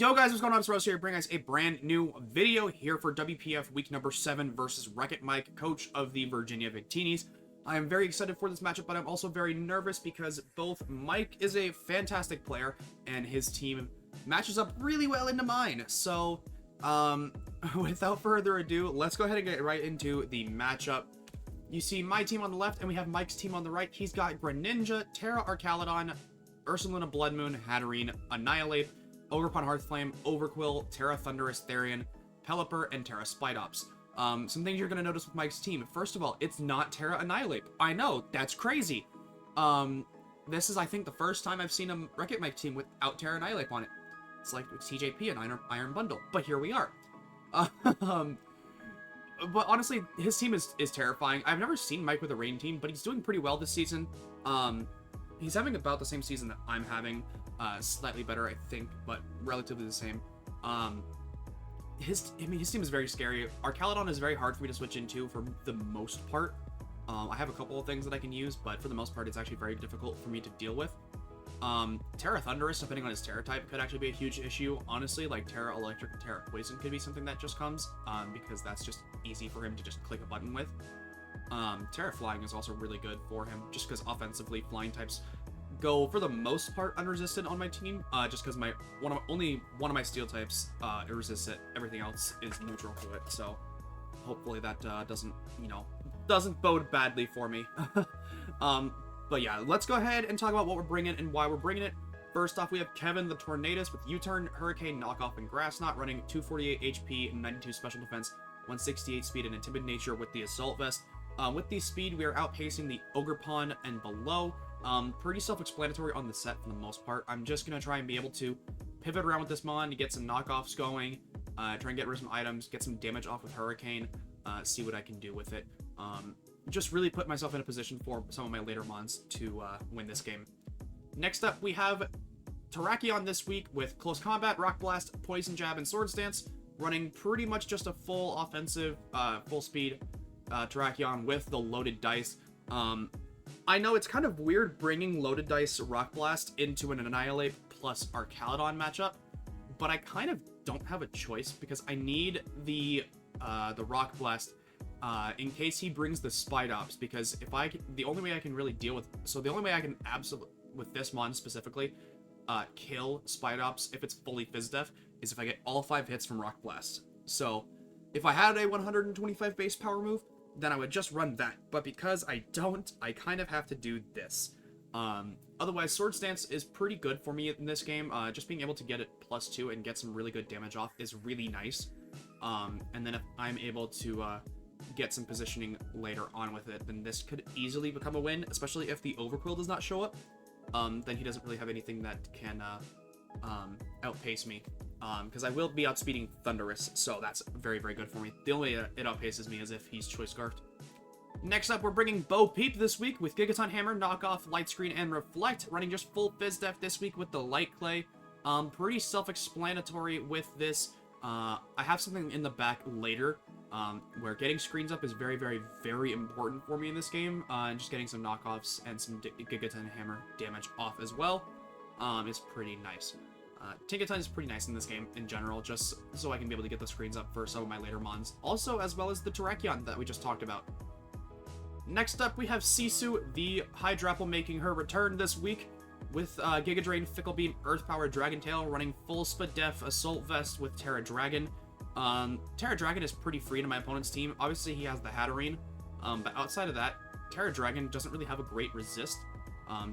Yo guys, what's going on? It's Rose here, bringing us a brand new video here for WPF week number 7 versus Wreck-It Mike, coach of the Virginia Victinis. I am very excited for this matchup, but I'm also very nervous because both Mike is a fantastic player and his team matches up really well into mine. So, without further ado, let's go ahead and get right into the matchup. You see my team on the left and we have Mike's team on the right. He's got Greninja, Terra Archaludon, Ursaluna Bloodmoon, Hatterene, Annihilape, Ogerpon Hearthflame, Overquill, Terra Thundurus Therian, Pelipper, and Terra Spidops. Some things you're going to notice with Mike's team. First of all, it's not Terra Annihilape. I know, that's crazy. This is, I think, the first time I've seen a Wreck-It Mike team without Terra Annihilape on it. It's like TJP and Iron Bundle, but here we are. But honestly, his team is terrifying. I've never seen Mike with a rain team, but he's doing pretty well this season. He's having about the same season that I'm having. Slightly better, I think, but relatively the same. His team is very scary. Archaludon is very hard for me to switch into for the most part. I have a couple of things that I can use, but for the most part, it's actually very difficult for me to deal with. Terra Thundurus, depending on his Terra type, could actually be a huge issue. Honestly, like Terra Electric and Terra Poison could be something that just comes, because that's just easy for him to just click a button with. Terra Flying is also really good for him, just because offensively, flying types go for the most part unresisted on my team, just because only one of my steel types resists it. Everything else is neutral to it, so hopefully that doesn't bode badly for me. But yeah, let's go ahead and talk about what we're bringing and why we're bringing it. First off, we have Kevin the Tornadus with U-Turn, Hurricane, Knockoff, and Grass Knot, running 248 HP and 92 special defense, 168 speed, and Intimid Nature with the Assault Vest. With the speed, we are outpacing the Ogerpon and below. Pretty self-explanatory on the set for the most part. I'm just going to try and be able to pivot around with this mon to get some knockoffs going, try and get rid of some items, get some damage off with Hurricane, see what I can do with it. Just really put myself in a position for some of my later mons to win this game. Next up, we have Terrakion this week with Close Combat, Rock Blast, Poison Jab, and Swords Dance, running pretty much just a full offensive, full speed Terrakion with the loaded dice. I know it's kind of weird bringing loaded dice Rock Blast into an Annihilape plus Archaludon matchup, but I kind of don't have a choice because I need the Rock Blast in case he brings the Spidops, because the only way I can really deal with, the only way I can absolutely, with this mon specifically, kill Spidops if it's fully Fizdef is if I get all 5 hits from Rock Blast. So if I had a 125 base power move, then I would just run that, but because I don't, I kind of have to do this. Otherwise, Swords Dance is pretty good for me in this game. Just being able to get it +2 and get some really good damage off is really nice. And then if I'm able to get some positioning later on with it, then this could easily become a win, especially if the Overquill does not show up. Then he doesn't really have anything that can outpace me. Because I will be outspeeding Thundurus, so that's very, very good for me. The only way it outpaces me is if he's Choice Scarfed. Next up, we're bringing Bo Peep this week with Gigaton Hammer, Knockoff, Light Screen, and Reflect, running just full Fizdef this week with the Light Clay. Pretty self-explanatory with this. I have something in the back later, where getting screens up is very, very, very important for me in this game. And just getting some knockoffs and some Gigaton Hammer damage off as well is pretty nice. Tinkaton is pretty nice in this game in general, just so I can be able to get the screens up for some of my later mons. Also, as well as the Terrakion that we just talked about. Next up, we have Sisu, the Hydrapple, making her return this week with Giga Drain, Fickle Beam, Earth Power, Dragon Tail, running full Spadef Assault Vest with Terra Dragon. Terra Dragon is pretty free to my opponent's team. Obviously, he has the Hatterene, but outside of that, Terra Dragon doesn't really have a great resist.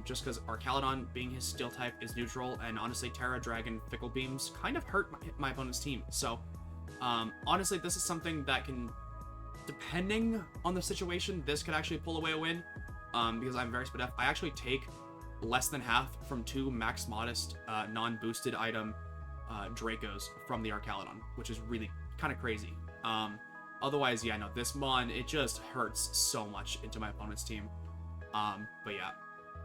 Just because Archaludon, being his steel type, is neutral, and honestly, Terra Dragon Fickle Beams kind of hurt my opponent's team. So, honestly, this is something that can, depending on the situation, this could actually pull away a win, because I'm very Spadef. I actually take less than half from 2 Max Modest, non-boosted item Dracos from the Archaludon, which is really kind of crazy. Otherwise, yeah, no, this mon, it just hurts so much into my opponent's team. But yeah.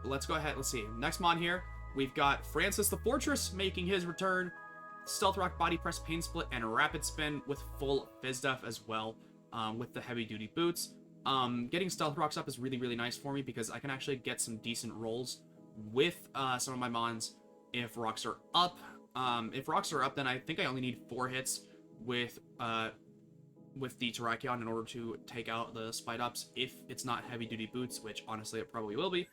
Let's go ahead. Let's see. Next mon here, we've got Francis the Fortress making his return. Stealth Rock, Body Press, Pain Split, and Rapid Spin with full Fizdef as well, with the heavy duty boots. Getting Stealth Rocks up is really, really nice for me because I can actually get some decent rolls with some of my mons if rocks are up. If rocks are up, then I think I only need 4 hits with the Terrakion in order to take out the Spite Ups if it's not heavy duty boots, which honestly it probably will be.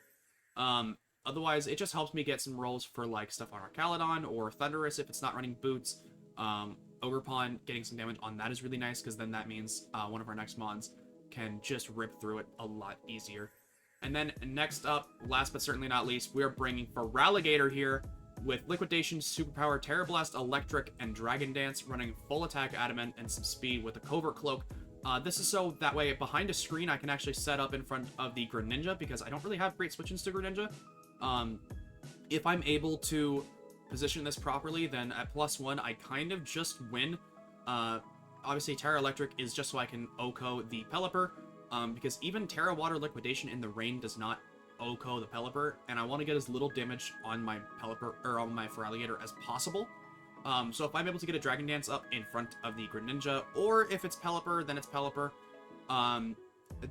Otherwise, it just helps me get some rolls for like stuff on Archaludon or Thundurus if it's not running boots. Ogerpon, getting some damage on that is really nice because then that means one of our next mons can just rip through it a lot easier. And then next up, last but certainly not least, we're bringing Feraligatr here with Liquidation, Superpower, Terra Blast, Electric, and Dragon Dance, running full attack Adamant and some speed with a Covert Cloak. This is so that way behind a screen I can actually set up in front of the Greninja because I don't really have great switch-ins to Greninja. If I'm able to position this properly, then at +1 I kind of just win. Obviously Terra Electric is just so I can OHKO the Pelipper, because even Terra Water Liquidation in the rain does not OHKO the Pelipper, and I want to get as little damage on my Pelipper or on my Feraligatr as possible. So if I'm able to get a Dragon Dance up in front of the Greninja, or if it's Pelipper, then it's Pelipper,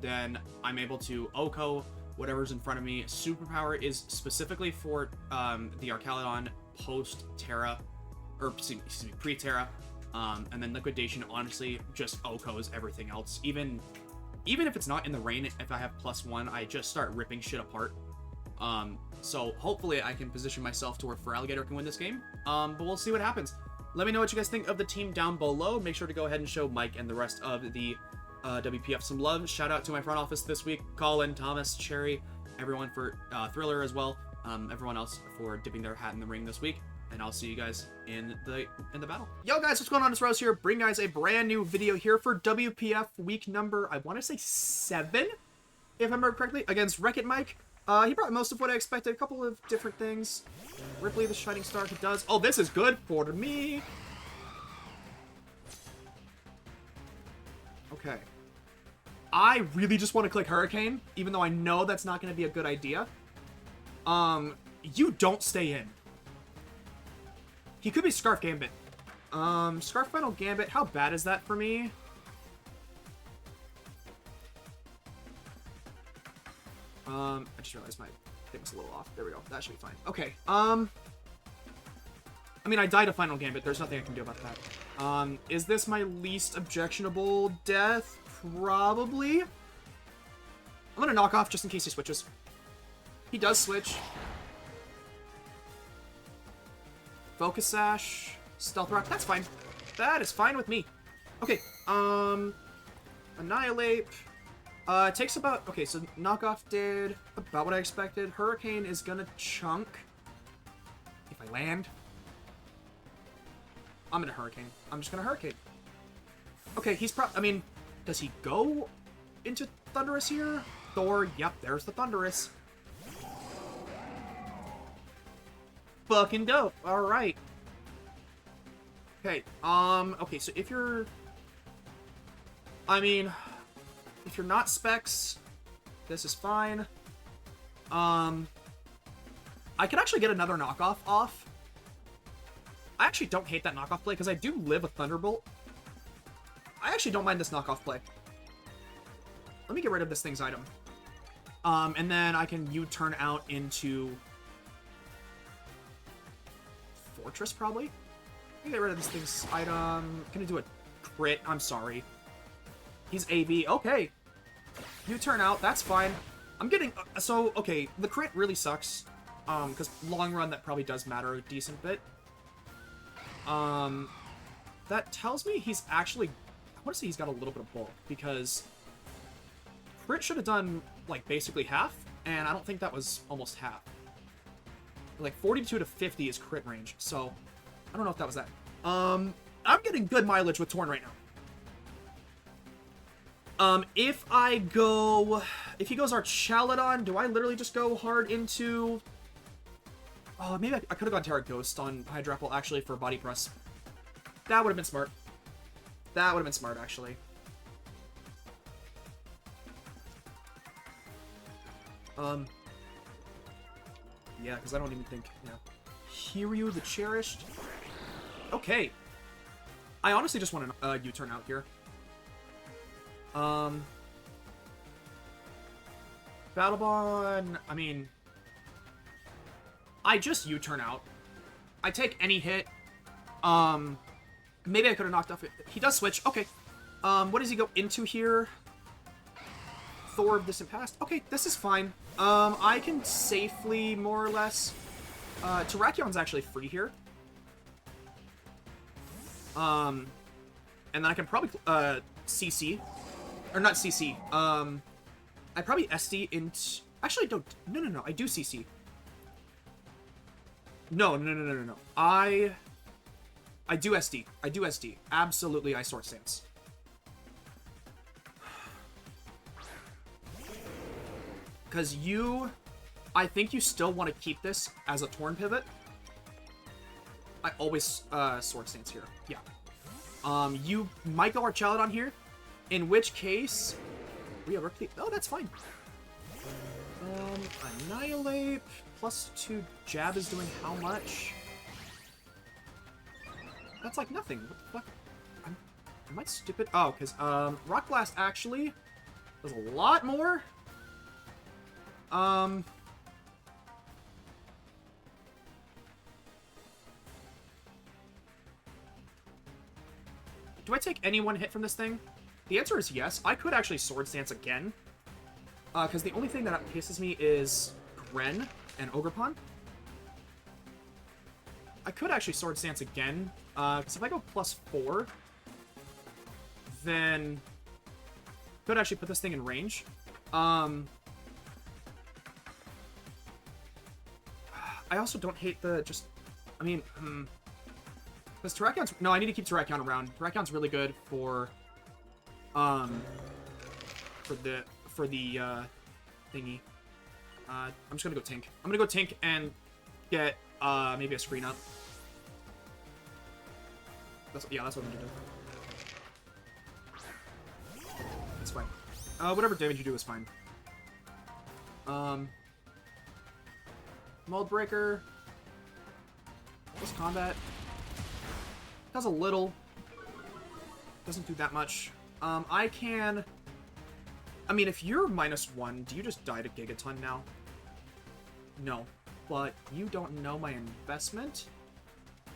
then I'm able to OHKO whatever's in front of me. Superpower is specifically for the Archaludon post-Terra, or excuse me, pre-Terra, and then Liquidation honestly just OHKOs everything else. Even if it's not in the rain, if I have +1, I just start ripping shit apart. So hopefully I can position myself to where Feraligatr can win this game, but we'll see what happens. Let me know what you guys think of the team down below. Make sure to go ahead and show Mike and the rest of the WPF some love. Shout out to my front office this week, Colin, Thomas, Cherry, everyone for Thriller as well, everyone else for dipping their hat in the ring this week, and I'll see you guys in the battle. Yo guys, what's going on? It's Rose here, bring guys a brand new video here for WPF week number, I want to say 7, if I remember correctly, against Wreck-It Mike. He brought most of what I expected, a couple of different things. Ripley the Shining Star, he does. Oh, this is good for me. Okay. I really just want to click Hurricane, even though I know that's not going to be a good idea. You don't stay in. He could be Scarf Gambit. Scarf Final Gambit, how bad is that for me? I just realized my thing was a little off. There we go. That should be fine. Okay. I mean, I died a Final Gambit. There's nothing I can do about that. Is this my least objectionable death? Probably. I'm gonna knock off just in case he switches. He does switch. Focus Sash. Stealth Rock. That's fine. That is fine with me. Okay. Annihilape. It takes about... Okay, so knockoff did about what I expected. Hurricane is gonna chunk. If I land. I'm gonna Hurricane. I'm just gonna Hurricane. Okay, he's I mean, does he go into Thundurus here? Thor, yep, there's the Thundurus. Fucking dope. Alright. Okay, okay, so if you're... I mean... If you're not Specs, this is fine. I could actually get another knockoff off. I actually don't hate that knockoff play, because I do live a Thunderbolt. I actually don't mind this knockoff play. Let me get rid of this thing's item. And then I can U-turn out into... Fortress, probably? Let me get rid of this thing's item. Gonna do a crit. I'm sorry. He's AV. Okay. U-turn out. That's fine. I'm getting... so, okay. The crit really sucks. Because long run, that probably does matter a decent bit. That tells me he's actually... I want to say he's got a little bit of bulk. Because... Crit should have done, like, basically half. And I don't think that was almost half. Like, 42 to 50 is crit range. So, I don't know if that was that. I'm getting good mileage with Torn right now. If I go... If he goes Archaludon, do I literally just go hard into... Oh, maybe I could have gone Terra Ghost on Hydrapple, actually, for Body Press. That would have been smart. That would have been smart, actually. Yeah, because I don't even think... Yeah. Hiryu the Cherished. Okay. I honestly just want to U-turn out here. Battlebond, I mean... I just U-turn out. I take any hit. Maybe I could have knocked off it. He does switch. Okay. What does he go into here? Thor of Distant Past. Okay, this is fine. I can safely, more or less... Terrakion's actually free here. And then I can probably, CC. Or not CC. I probably SD into... Actually, don't... No. I do CC. No. I do SD. I do SD. Absolutely, I Sword Stance. Because you... I think you still want to keep this as a Torn Pivot. I always Sword Stance here. Yeah. You might go Archaludon here. In which case... Oh, that's fine. Annihilape. +2 jab is doing how much? That's like nothing. What the fuck? Am I stupid? Oh, because Rock Blast actually does a lot more. Do I take any one hit from this thing? The answer is yes. I could actually Sword Stance again. Because the only thing that pisses me is Gren and Ogerpon. I could actually Sword Stance again. Because if I go +4, then could actually put this thing in range. I also don't hate the just... I mean, because Terrakion's... No, I need to keep Terrakion around. Terrakion's really good for the thingy. I'm just gonna go Tink. I'm gonna go Tink and get maybe a screen up. Yeah, that's what I'm gonna do. It's fine. Whatever damage you do is fine. Mold Breaker. Plus combat. Does a little. Doesn't do that much. I can... I mean, if you're -1, do you just die to Gigaton now? No. But you don't know my investment?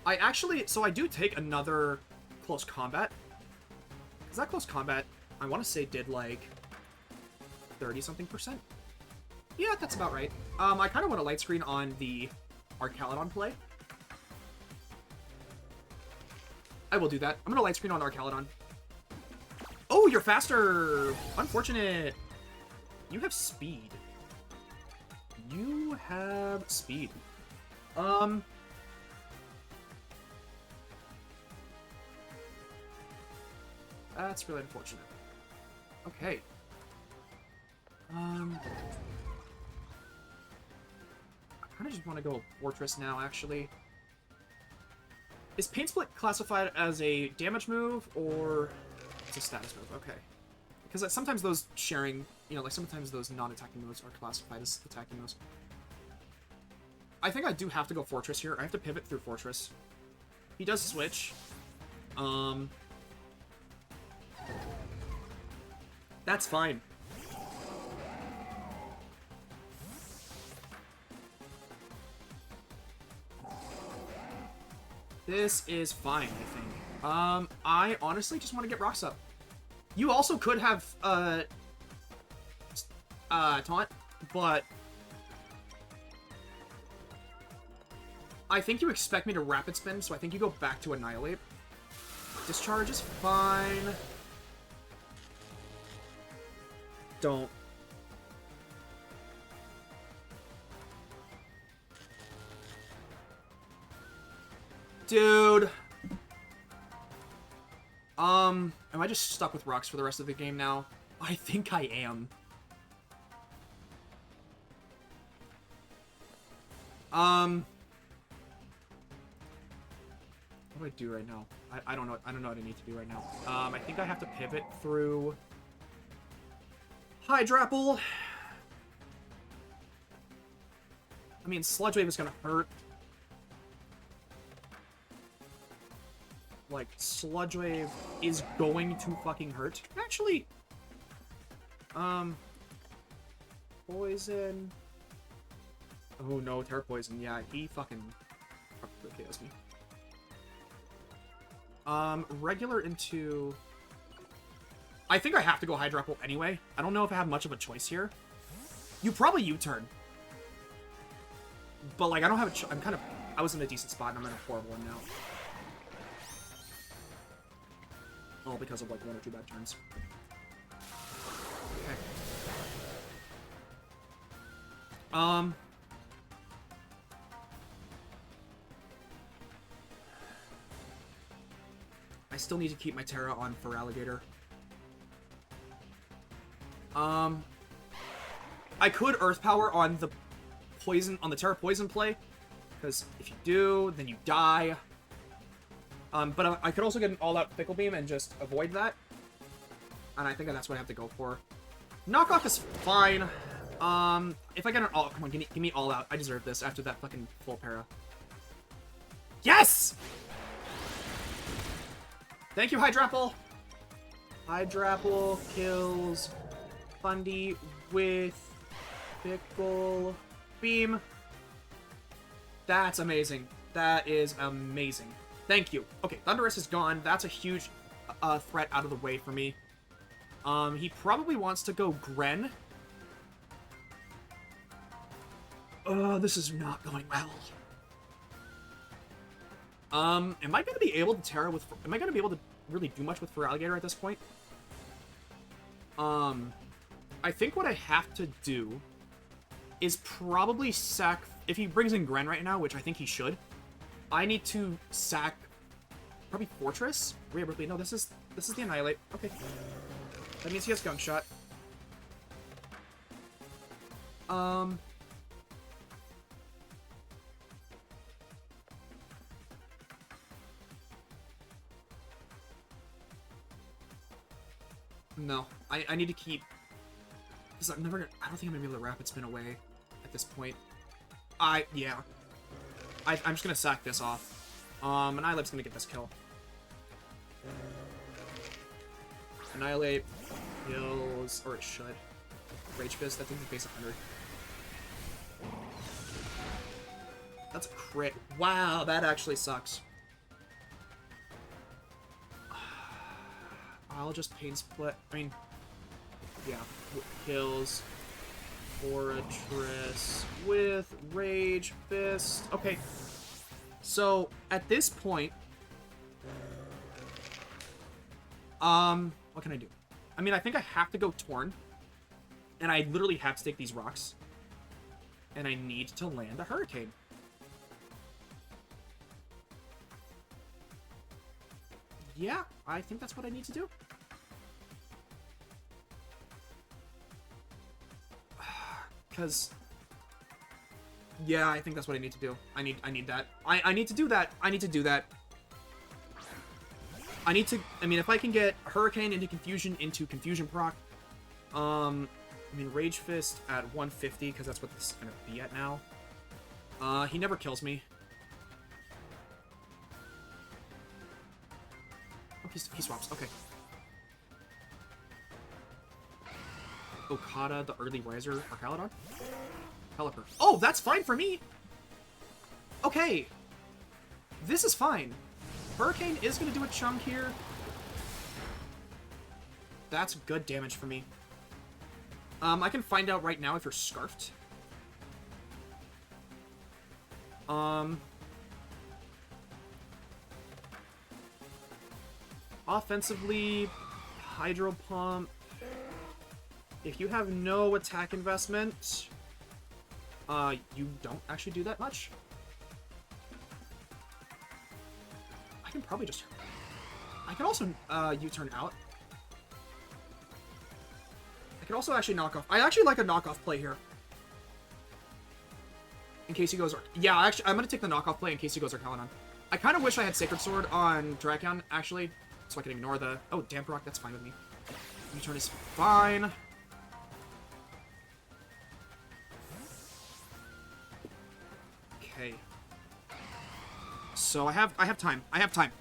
I actually... So I do take another close combat. Because that close combat, I want to say, did like 30-something%. Yeah, that's about right. I kind of want a light screen on the Archaludon play. I will do that. I'm going to light screen on Archaludon. Oh, you're faster! Unfortunate. You have speed. You have speed. That's really unfortunate. Okay. I kind of just want to go Fortress now, actually. Is Pain Split classified as a damage move, or it's a status move? Okay. Because sometimes those sharing, you know, like sometimes those non-attacking moves are classified as attacking moves. I think I do have to go Fortress here. I have to pivot through Fortress. He does switch. That's fine. This is fine, I think. I honestly just want to get rocks up. You also could have, taunt, but I think you expect me to rapid spin, so I think you go back to Annihilape. Discharge is fine. Don't. Dude. Am I just stuck with rocks for the rest of the game now? I think I am. What do I do right now? I don't know. I don't know what I need to do right now. I think I have to pivot through Hydrapple. I mean, Sludge Wave is gonna hurt. Like, Sludge Wave is going to fucking hurt. Actually, Poison. Oh no, Terra Poison. Yeah, he fucking KOs me. Regular into... I think I have to go Hydro Apple anyway. I don't know if I have much of a choice here. You probably U-turn. But, like, I don't have a I'm kind of... I was in a decent spot, and I'm in a horrible one now. All because of, like, 1 or 2 bad turns. Okay. I still need to keep my Terra on for Alligator. I could Earth Power on the poison, on the Terra Poison play, because if you do, then you die. But I could also get an all-out Fickle Beam and just avoid that. And I think that's what I have to go for. Knockoff is fine. If I get an all... Come on, give me all out. I deserve this after that fucking full para. Yes! Thank you, Hydrapple! Hydrapple kills Fundy with Fickle Beam. That's amazing. That is amazing. Thank you. Okay, Thundurus is gone. That's a huge threat out of the way for me. He probably wants to go Gren. This is not going well. Am I going to be able to Terra with... Am I going to be able to really do much with Feraligatr at this point? I think what I have to do is probably sack... If he brings in Gren right now, which I think he should, I need to sack... Probably Fortress? Rhea Ripley. No, this is the Annihilate. Okay. That means he has Gunk Shot. No. I need to keep... Because I'm never gonna... I don't think I'm gonna be able to Rapid Spin away at this point. Yeah. I'm just gonna sack this off. Annihilape's gonna get this kill. Annihilate kills... Or it should. Rage Fist, I think it's base 100. That's a crit. Wow, that actually sucks. I'll just Pain Split. I mean, yeah. Kills Fortress with Rage Fist. Okay. So, at this point... what can I do? I mean, I think I have to go Torn. And I literally have to take these rocks. And I need to land a Hurricane. Yeah, I think that's what I need to do. Because... Yeah, I think that's what I need to do. I need that. I need to do that. I need to do that. I need to... I mean, if I can get Hurricane into Confusion proc. I mean, Rage Fist at 150, because that's what this is going to be at now. He never kills me. Oh, he swaps. Okay. Okada, the early riser, Archaludon? Pelipper. Oh, that's fine for me! Okay. This is fine. Hurricane is going to do a chunk here. That's good damage for me. I can find out right now if you're Scarfed. Offensively, Hydro Pump. If you have no attack investment, you don't actually do that much. I can probably just... I can also U-turn out. I can also actually knock off... I actually like a knockoff play here. In case he goes... Yeah, actually, I'm going to take the knockoff play in case he goes Archaludon. I kind of wish I had Sacred Sword on Dragon, actually, so I can ignore the... Oh, Damp Rock, that's fine with me. U-turn is fine. Okay. So I have time. I have time.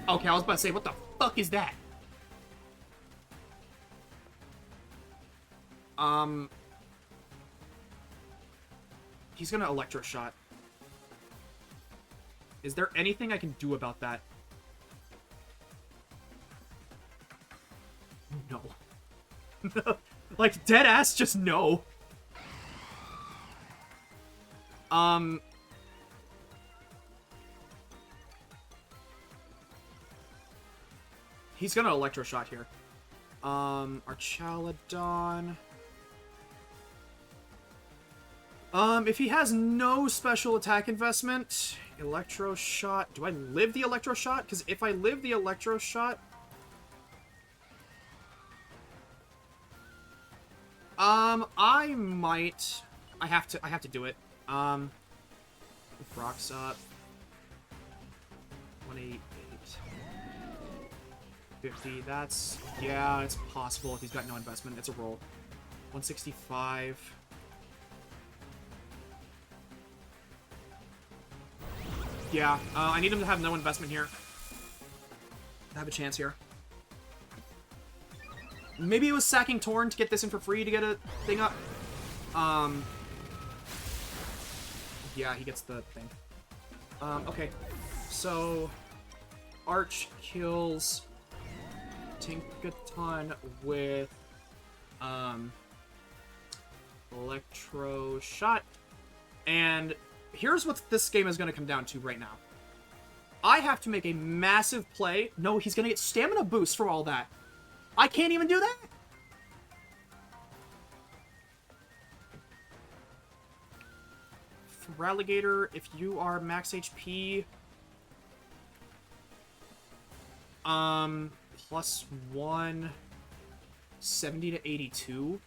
Okay, I was about to say, what the fuck is that? He's gonna Electro Shot. Is there anything I can do about that? No. Like, dead ass, just no. He's gonna Electro Shot here. Archaladon. If he has no special attack investment, Electro Shot. Do I live the Electro Shot? Because if I live the Electro Shot... I might... I have to do it. Rocks up. 188. 50. That's... Yeah, it's possible if he's got no investment. It's a roll. 165. Yeah, I need him to have no investment here. I have a chance here. Maybe it was sacking Torn to get this in for free to get a thing up. Yeah, he gets the thing. Okay. So, Arch kills Tinkaton with, Electro Shot. And here's what this game is going to come down to right now. I have to make a massive play. No, he's going to get stamina boost for all that. I can't even do that? Feraligatr, if you are max HP... plus 1... 70 to 82...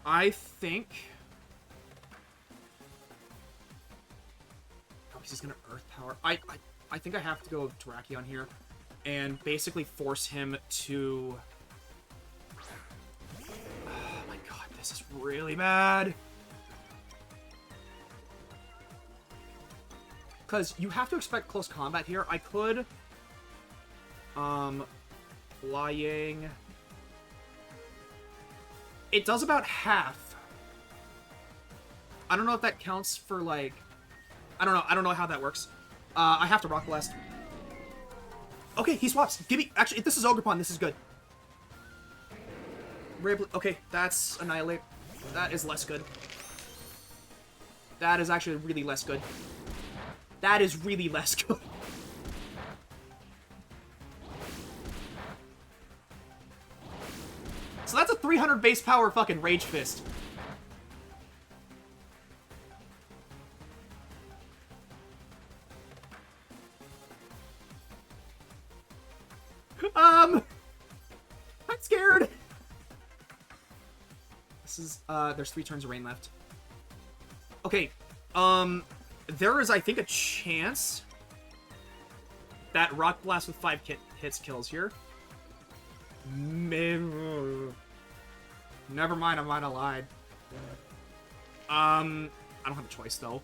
I think... Oh, he's gonna Earth Power. I think I have to go Terrakion here. And basically force him to... Oh my god, this is really bad. Because you have to expect close combat here. I could... Flying... It does about half. I don't know if that counts for, like... I don't know how that works. I have to Rock Blast. Okay, he swaps. Give me... Actually, if this is Ogerpon, this is good. Okay, that's Annihilape. That is less good. That is actually really less good. That is really less good. So that's a 300 base power fucking Rage Fist. I'm scared. This is, there's 3 turns of rain left. Okay, there is, I think, a chance that Rock Blast with 5 hits kills here. Never mind, I might have lied. I don't have a choice, though.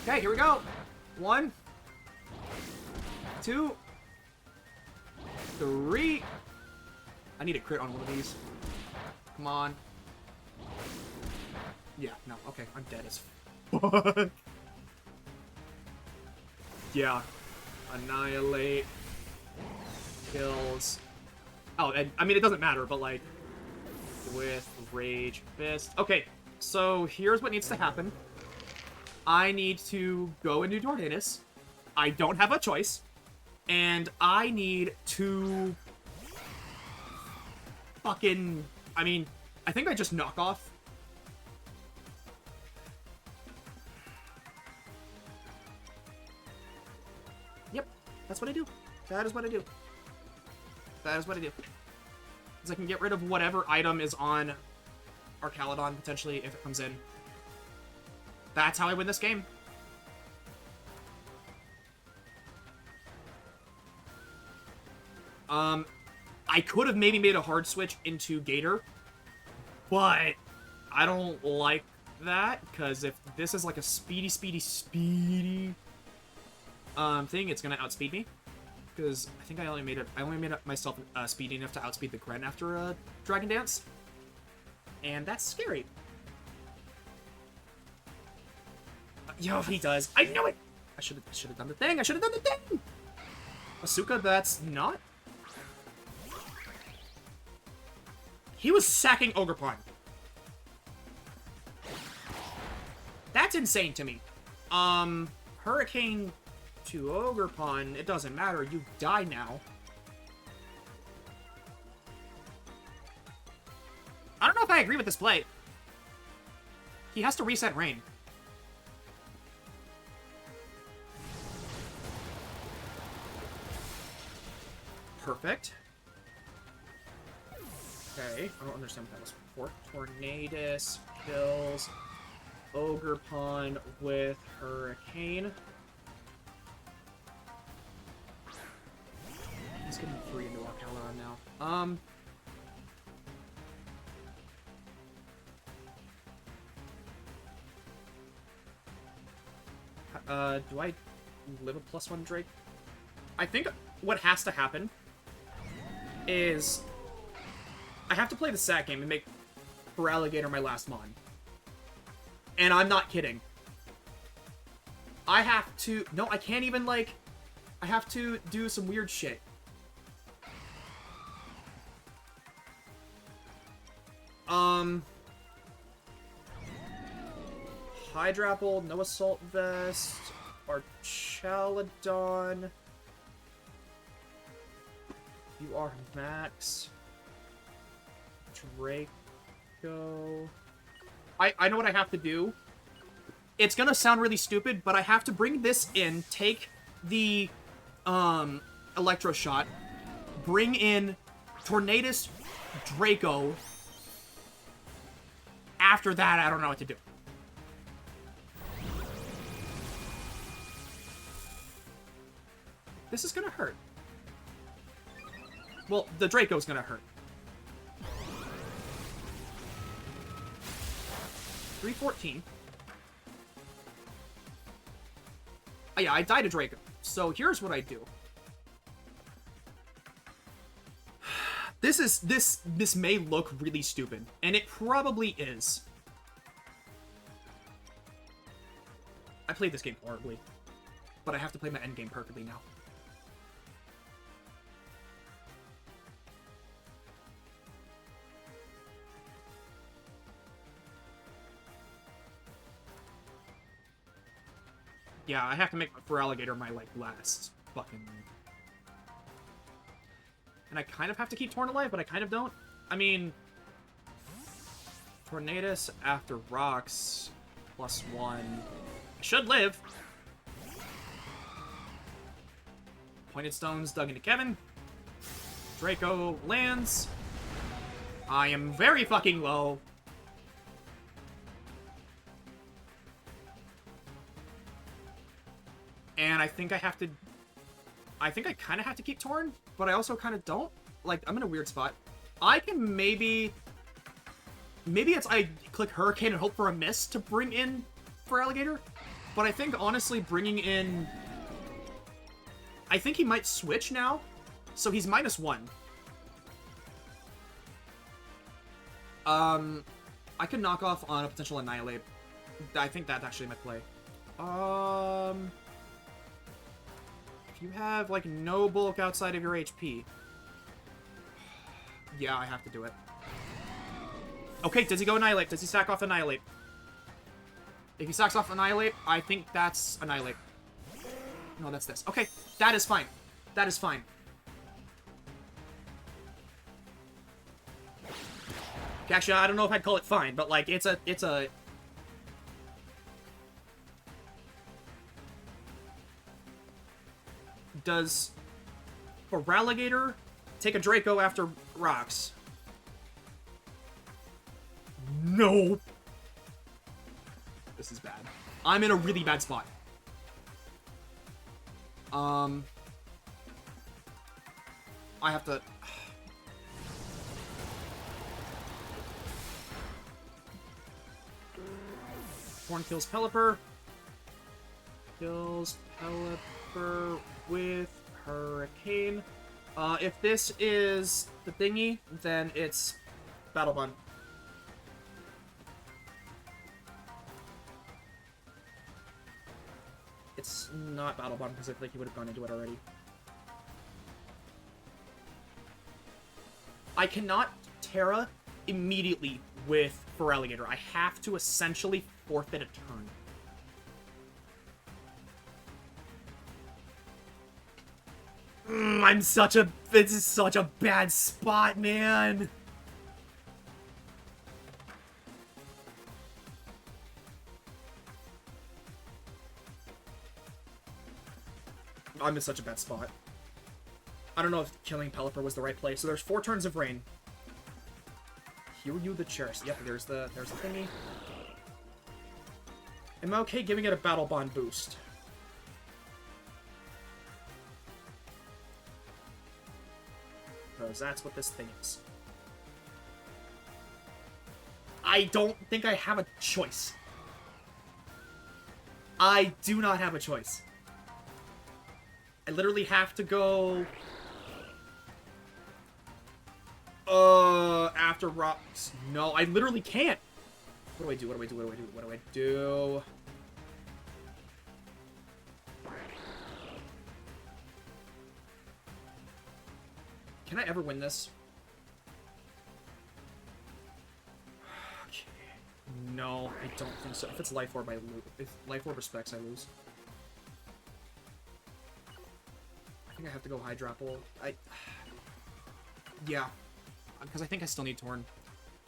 Okay, here we go. 1, 2, 3. I need a crit on one of these. Come on. Yeah, no, okay, I'm dead as fuck. Yeah. Annihilate. Kills. Oh, and I mean, it doesn't matter, but like, with Rage Fist. Okay, so here's what needs to happen. I need to go into Dornanus. I don't have a choice. And I need to... fucking... I mean, I think I just knock off. Yep, that's what I do. That is what I do. That is what I do. Because I can get rid of whatever item is on Archaladon, potentially, if it comes in. That's how I win this game. I could have maybe made a hard switch into Gator, but I don't like that, because if this is like a speedy thing, it's gonna outspeed me. Because I think I only made it myself speedy enough to outspeed the Gren after a Dragon Dance. And that's scary. Yo, he does. I knew it! I should have done the thing. I should have done the thing! Asuka, that's not... He was sacking Ogerpon. That's insane to me. Hurricane to Ogerpon, it doesn't matter. You die now. I don't know if I agree with this play. He has to reset Rain. Perfect. Okay, I don't understand what that was for. Tornadus kills Ogerpon with Hurricane. He's getting 3 into Arcalon now. Do I live a +1 Drake? I think what has to happen is I have to play the sat game and make Feraligatr my last mon. And I'm not kidding. I have to... No, I can't even, like... I have to do some weird shit. Hydrapple, no Assault Vest, Archaladon. You are max. Draco. I know what I have to do. It's gonna sound really stupid, but I have to bring this in, take the Electro Shot, bring in Tornadus Draco. After that, I don't know what to do. This is gonna hurt. Well, the Draco's gonna hurt. 314. Oh, yeah, I died to Draco. So here's what I do. This may look really stupid, and it probably is. I played this game horribly, but I have to play my endgame perfectly now. Yeah, I have to make Feraligatr my, like, last fucking... And I kind of have to keep Torn alive, but I kind of don't. I mean... Tornadus after Rocks, +1. I should live. Pointed Stones dug into Kevin. Draco lands. I am very fucking low. And I think I have to... I think I kind of have to keep Torn, but I also kind of don't. Like, I'm in a weird spot. I can maybe... Maybe it's I click Hurricane and hope for a miss to bring in Feraligatr. But I think, honestly, bringing in... I think he might switch now. So he's -1. I could knock off on a potential Annihilape. I think that's actually my play. You have, like, no bulk outside of your HP. Yeah, I have to do it. Okay, does he go Annihilape? Does he sack off Annihilape? If he sacks off Annihilape, I think that's Annihilape. No, that's this. Okay, that is fine. That is fine. Okay, actually, I don't know if I'd call it fine, but, like, it's a... Does Feraligatr take a Draco after Rocks? No. This is bad. I'm in a really bad spot. I have to... Horn kills Pelipper. Kills Pelipper with Hurricane. If this is the thingy, then it's Battle Bond. It's not Battle Bond because I feel like he would have gone into it already. I cannot Terra immediately with Feraligatr. I have to essentially forfeit a turn. This is such a bad spot, man. I'm in such a bad spot. I don't know if killing Pelipper was the right play. So there's 4 turns of rain. Hiryu the Cheris. Yep, there's the thingy. Am I okay giving it a Battle Bond boost? Because that's what this thing is. I don't think I have a choice. I do not have a choice. I literally have to go... after rocks. No, I literally can't. What do I do? What do I do? What do I do? What do I do? Can I ever win this? Okay. No, I don't think so. If it's Life Orb, I lose. If Life Orb respects, I lose. I think I have to go Hydrapple. Yeah. Because I think I still need Torn.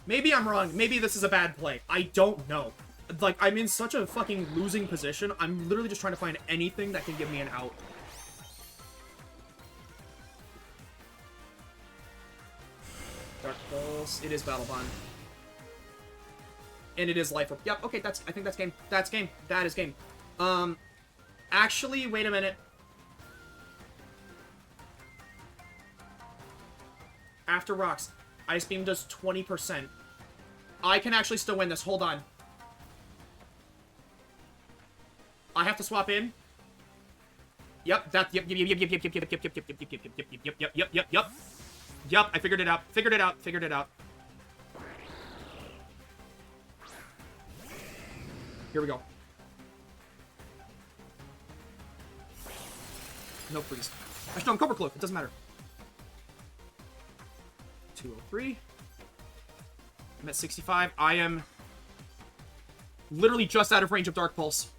Maybe I'm wrong. Maybe this is a bad play. I don't know. Like, I'm in such a fucking losing position. I'm literally just trying to find anything that can give me an out. Dark Pulse. It is Battle Bond. And it is Life Orb. Yep, okay, I think that's game. That's game. That is game. Actually, wait a minute. After rocks, Ice Beam does 20%. I can actually still win this. Hold on. I have to swap in. Yep, that, yep. Yep, I figured it out. Figured it out. Here we go. No freeze. Actually, no, I'm Cobra Cloak. It doesn't matter. 203. I'm at 65. I am literally just out of range of Dark Pulse.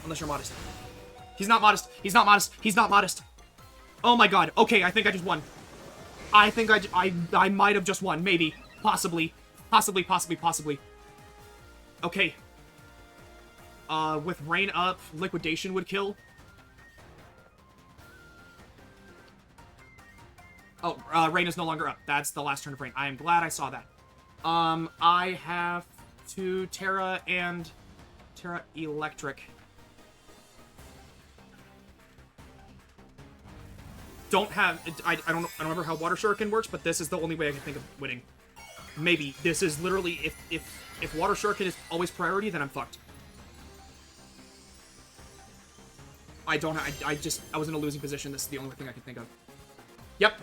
Unless you're modest. He's not modest. He's not modest. He's not modest. Oh my god. Okay, I think I just won. I think I might have just won. Maybe. Possibly. Possibly. Okay. With Rain up, Liquidation would kill. Oh, Rain is no longer up. That's the last turn of Rain. I am glad I saw that. I have to Terra and Terra Electric. I don't remember how Water Shuriken works, but this is the only way I can think of winning. Maybe. This is literally, if Water Shuriken is always priority, then I'm fucked. I was in a losing position. This is the only thing I can think of. Yep.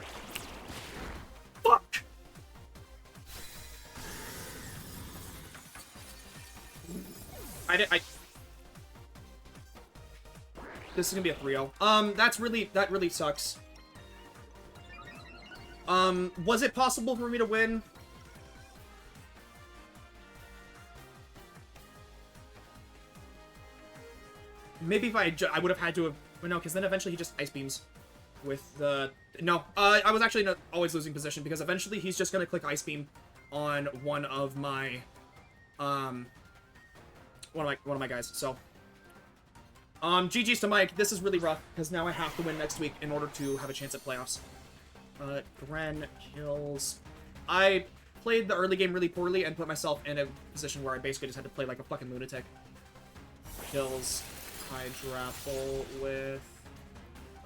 Fuck! This is gonna be a 3-0. That really sucks. Was it possible for me to win? Maybe if I would have had to have... Well, no, because then eventually he just Ice Beams with the... No, I was actually not always losing position, because eventually he's just going to click Ice Beam on one of my guys, so... GG's to Mike. This is really rough, because now I have to win next week in order to have a chance at playoffs. Gren kills... I played the early game really poorly and put myself in a position where I basically just had to play like a fucking lunatic. Kills Hydrapple with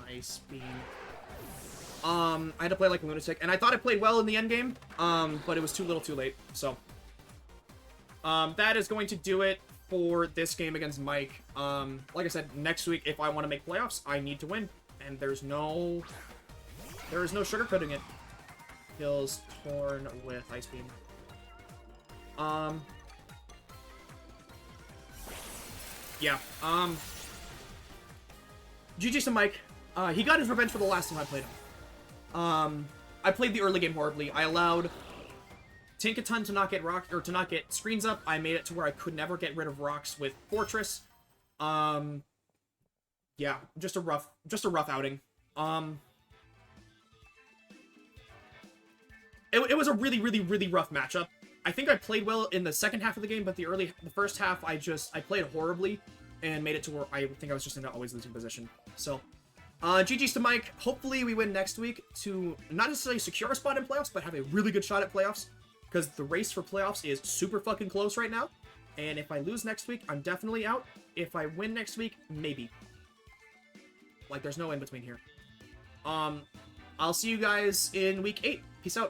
Ice Beam. I had to play like a lunatic, and I thought I played well in the end game, but it was too little too late, so. That is going to do it for this game against Mike. Like I said, next week, if I want to make playoffs, I need to win, and there is no sugarcoating it. Kills Torn with Ice Beam. Yeah, GG's to Mike. He got his revenge for the last time I played him. I played the early game horribly. I allowed Tinkaton to not get rock, or to not get screens up. I made it to where I could never get rid of rocks with Fortress. Yeah, just a rough outing. It was a really rough matchup. I think I played well in the second half of the game, but the first half, I played horribly and made it to where I think I was just in an always losing position. So, GG's to Mike. Hopefully we win next week to not necessarily secure a spot in playoffs, but have a really good shot at playoffs, because the race for playoffs is super fucking close right now. And if I lose next week, I'm definitely out. If I win next week, maybe. Like, there's no in between here. I'll see you guys in week 8. Peace out.